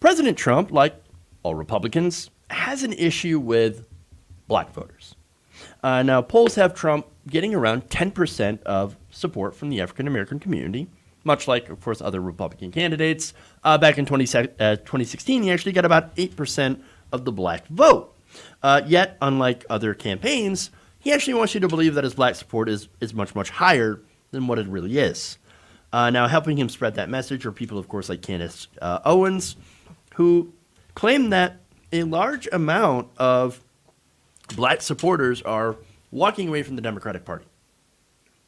President Trump, like all Republicans, has an issue with black voters. Now, polls have Trump getting around 10% of support from the African-American community, much like, of course, other Republican candidates. Back in 2016, he actually got about 8% of the black vote. Yet, unlike other campaigns, he actually wants you to believe that his black support is much, much higher than what it really is. Now, helping him spread that message are people, of course, like Candace Owens, who claim that a large amount of black supporters are walking away from the Democratic Party.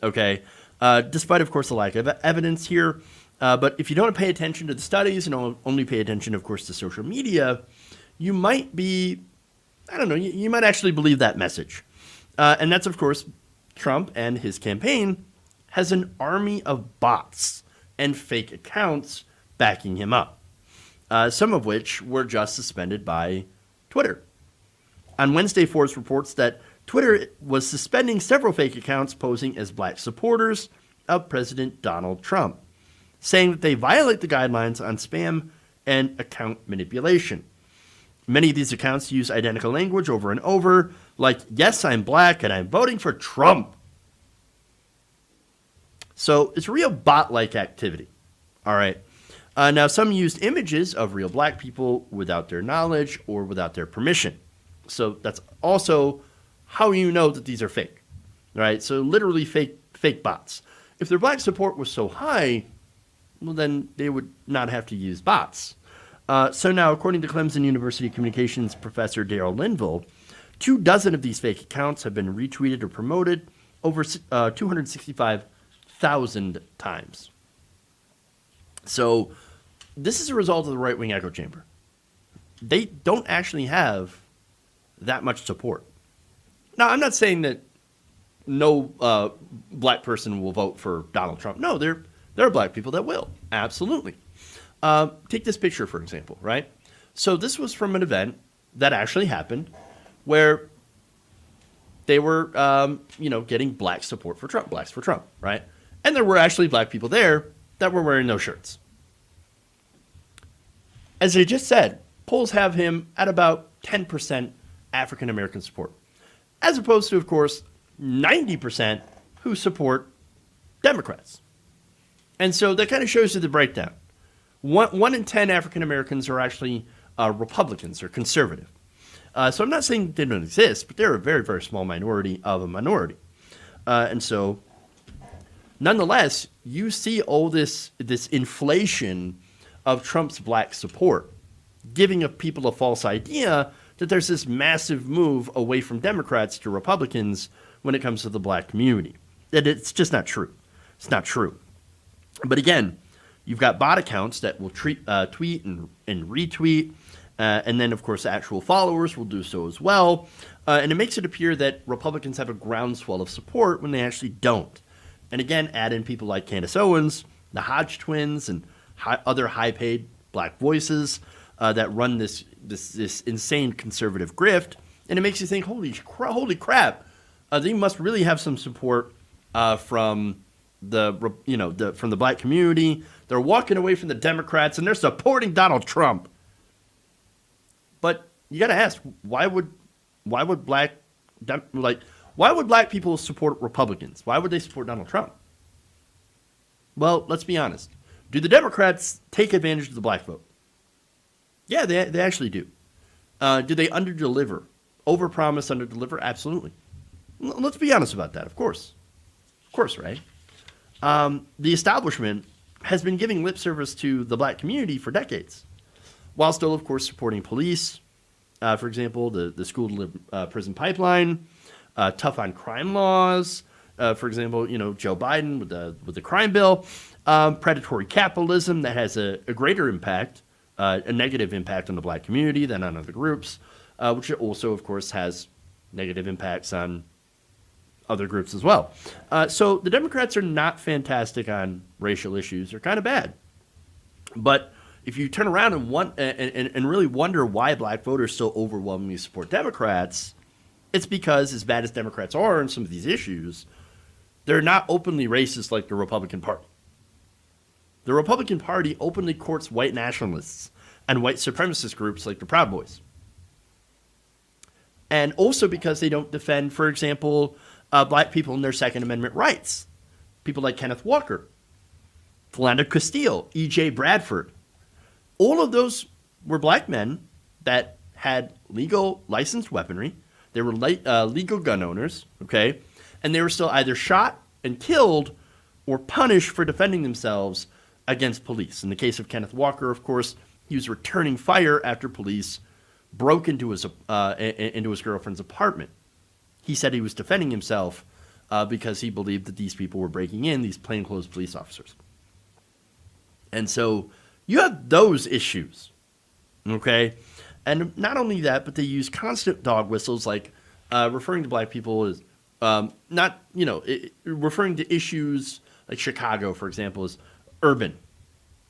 Okay? Despite, of course, the lack of evidence here. But if you don't pay attention to the studies and only pay attention, of course, to social media, you might be, I don't know, you might actually believe that message. And that's, of course, Trump and his campaign has an army of bots and fake accounts backing him up, some of which were just suspended by Twitter. On Wednesday, Forbes reports that Twitter was suspending several fake accounts posing as black supporters of President Donald Trump, saying that they violate the guidelines on spam and account manipulation. Many of these accounts use identical language over and over, like, yes, I'm black and I'm voting for Trump. So it's real bot-like activity. All right. Now, some used images of real black people without their knowledge or without their permission. So that's also how you know that these are fake, right? So literally fake bots. If their black support was so high, well, then they would not have to use bots. So now, according to Clemson University communications professor Daryl Linville, 24 of these fake accounts have been retweeted or promoted over 265,000 times. So this is a result of the right-wing echo chamber. They don't actually have that much support. Now, I'm not saying that no black person will vote for Donald Trump. No, there are black people that will. Absolutely. Take this picture, for example, right? So this was from an event that actually happened where they were, getting black support for Trump, blacks for Trump, right? And there were actually black people there that were wearing those shirts. As I just said, polls have him at about 10% African-American support, as opposed to, of course, 90% who support Democrats. And so that kind of shows you the breakdown. One in 10 African-Americans are actually Republicans or conservative. So I'm not saying they don't exist, but they're a very, very small minority of a minority. And so, nonetheless, you see all this inflation of Trump's black support, giving people a false idea that there's this massive move away from Democrats to Republicans when it comes to the black community. And it's just not true. It's not true. But again, you've got bot accounts that will tweet and retweet, and then, of course, actual followers will do so as well. And it makes it appear that Republicans have a groundswell of support when they actually don't. And again, add in people like Candace Owens, the Hodge twins, and other high-paid black voices that run this insane conservative grift, and it makes you think, holy crap, they must really have some support from the black community. They're walking away from the Democrats and they're supporting Donald Trump. But you got to ask, why would black people support Republicans? Why would they support Donald Trump? Well, let's be honest. Do the Democrats take advantage of the black vote? Yeah, they actually do. Do they underdeliver? Overpromise, underdeliver? Absolutely. Let's be honest about that, of course. Of course, right? The establishment has been giving lip service to the black community for decades, while still, of course, supporting police. For example, the school-to-prison pipeline, tough on crime laws. For example, Joe Biden with the crime bill, predatory capitalism that has a greater impact, a negative impact on the black community than on other groups, which also, of course, has negative impacts on other groups as well. So the Democrats are not fantastic on racial issues. They're kind of bad. But if you turn around and really wonder why black voters still overwhelmingly support Democrats, it's because, as bad as Democrats are on some of these issues, they're not openly racist like the Republican Party. The Republican Party openly courts white nationalists and white supremacist groups like the Proud Boys. And also because they don't defend, for example, black people and their Second Amendment rights. People like Kenneth Walker, Philando Castile, E.J. Bradford. All of those were black men that had legal licensed weaponry. They were legal gun owners, okay? And they were still either shot and killed or punished for defending themselves against police. In the case of Kenneth Walker, of course, he was returning fire after police broke into his girlfriend's apartment. He said he was defending himself because he believed that these people were breaking in, these plainclothes police officers. And so you have those issues, okay? And not only that, but they use constant dog whistles, like referring to black people as referring to issues like Chicago, for example, as urban.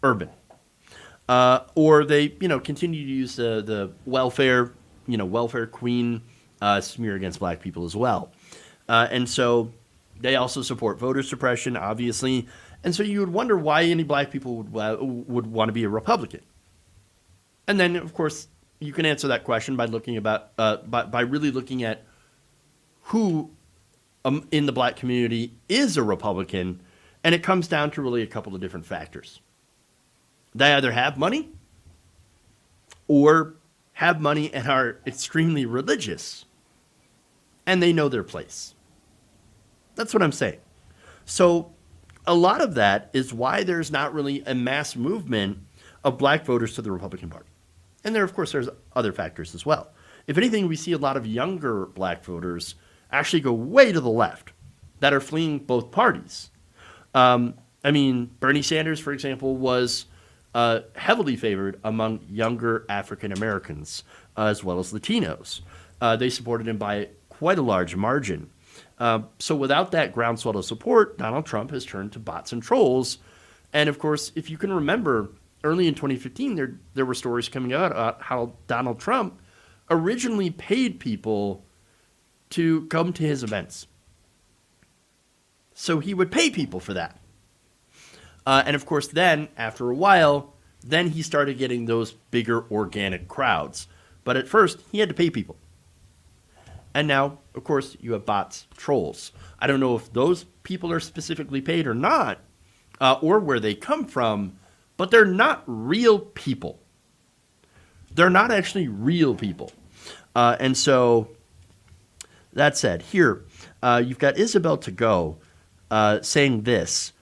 Or they, continue to use the welfare queen smear against black people as well. And so they also support voter suppression, obviously. And so you would wonder why any black people would want to be a Republican. And then, of course, you can answer that question by looking by really looking at who in the black community is a Republican, and it comes down to really a couple of different factors. They either have money or have money and are extremely religious, and they know their place. That's what I'm saying. So a lot of that is why there's not really a mass movement of black voters to the Republican Party. And there's other factors as well. If anything, we see a lot of younger black voters actually go way to the left that are fleeing both parties. Bernie Sanders, for example, was heavily favored among younger African Americans as well as Latinos. They supported him by quite a large margin. So without that groundswell of support, Donald Trump has turned to bots and trolls. And of course, if you can remember, early in 2015, there were stories coming out about how Donald Trump originally paid people to come to his events. So he would pay people for that. And of course, then, after a while, then he started getting those bigger organic crowds. But at first, he had to pay people. And now, of course, you have bots, trolls. I don't know if those people are specifically paid or not, or where they come from, but they're not real people. They're not actually real people. And so, that said, here, you've got Isabel to go saying this.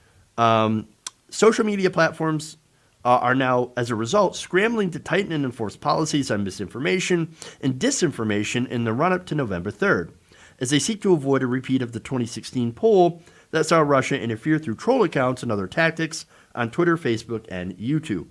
Social media platforms are now, as a result, scrambling to tighten and enforce policies on misinformation and disinformation in the run-up to November 3rd, as they seek to avoid a repeat of the 2016 poll that saw Russia interfere through troll accounts and other tactics on Twitter, Facebook, and YouTube.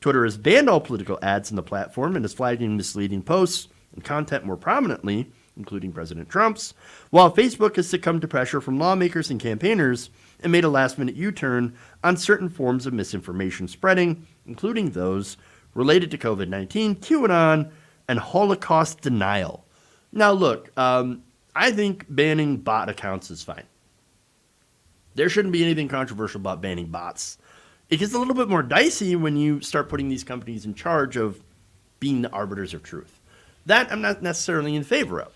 Twitter has banned all political ads in the platform and is flagging misleading posts and content more prominently, including President Trump's, while Facebook has succumbed to pressure from lawmakers and campaigners and made a last-minute U-turn on certain forms of misinformation spreading, including those related to COVID-19, QAnon, and Holocaust denial. Now, look, I think banning bot accounts is fine. There shouldn't be anything controversial about banning bots. It gets a little bit more dicey when you start putting these companies in charge of being the arbiters of truth. That I'm not necessarily in favor of.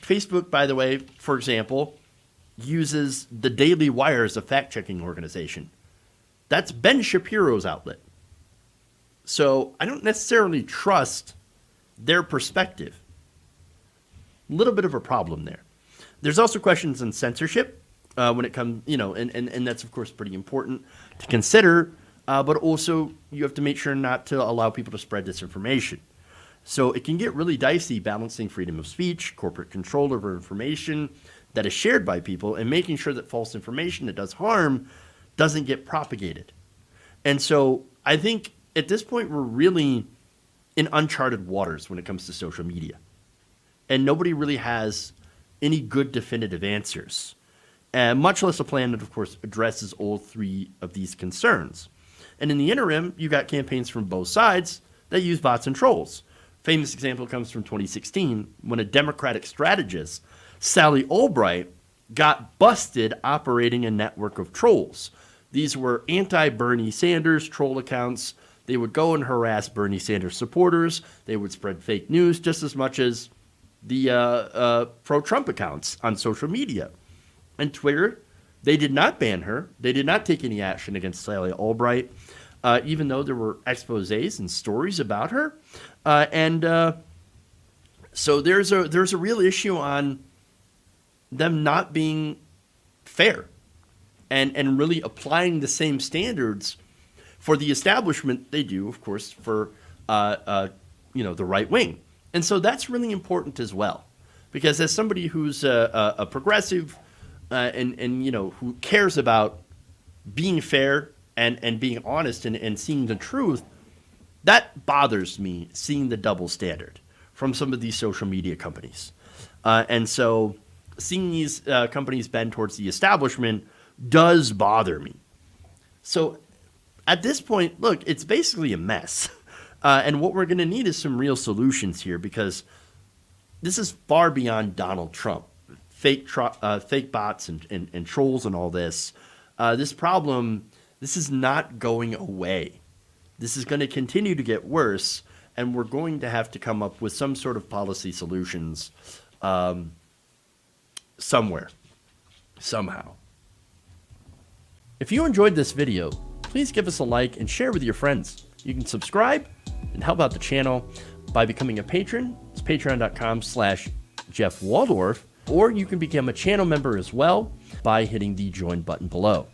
Facebook, by the way, for example, uses the Daily Wire as a fact-checking organization. That's Ben Shapiro's outlet. So I don't necessarily trust their perspective. A little bit of a problem there. There's also questions on censorship when it comes, and that's, of course, pretty important to consider. But also, you have to make sure not to allow people to spread disinformation. So it can get really dicey balancing freedom of speech, corporate control over information that is shared by people, and making sure that false information that does harm doesn't get propagated. And so I think at this point we're really in uncharted waters when it comes to social media. And nobody really has any good definitive answers, and much less a plan that, of course, addresses all three of these concerns. And in the interim, you got campaigns from both sides that use bots and trolls. Famous example comes from 2016 when a Democratic strategist, Sally Albright, got busted operating a network of trolls. These were anti-Bernie Sanders troll accounts. They would go and harass Bernie Sanders supporters. They would spread fake news just as much as the pro-Trump accounts on social media. And Twitter, they did not ban her. They did not take any action against Sally Albright, even though there were exposés and stories about her. So there's a real issue on them not being fair and really applying the same standards for the establishment they do, of course, for the right wing. And so that's really important as well, because as somebody who's a progressive and who cares about being fair and being honest and seeing the truth, that bothers me, seeing the double standard from some of these social media companies. And so seeing these companies bend towards the establishment does bother me. So at this point, look, it's basically a mess. And what we're going to need is some real solutions here, because this is far beyond Donald Trump. Fake bots and trolls and all this. This problem, this is not going away. This is going to continue to get worse, and we're going to have to come up with some sort of policy solutions somewhere, somehow. If you enjoyed this video, please give us a like and share with your friends. You can subscribe and help out the channel by becoming a patron. It's patreon.com/Jeff Waldorf, or you can become a channel member as well by hitting the join button below.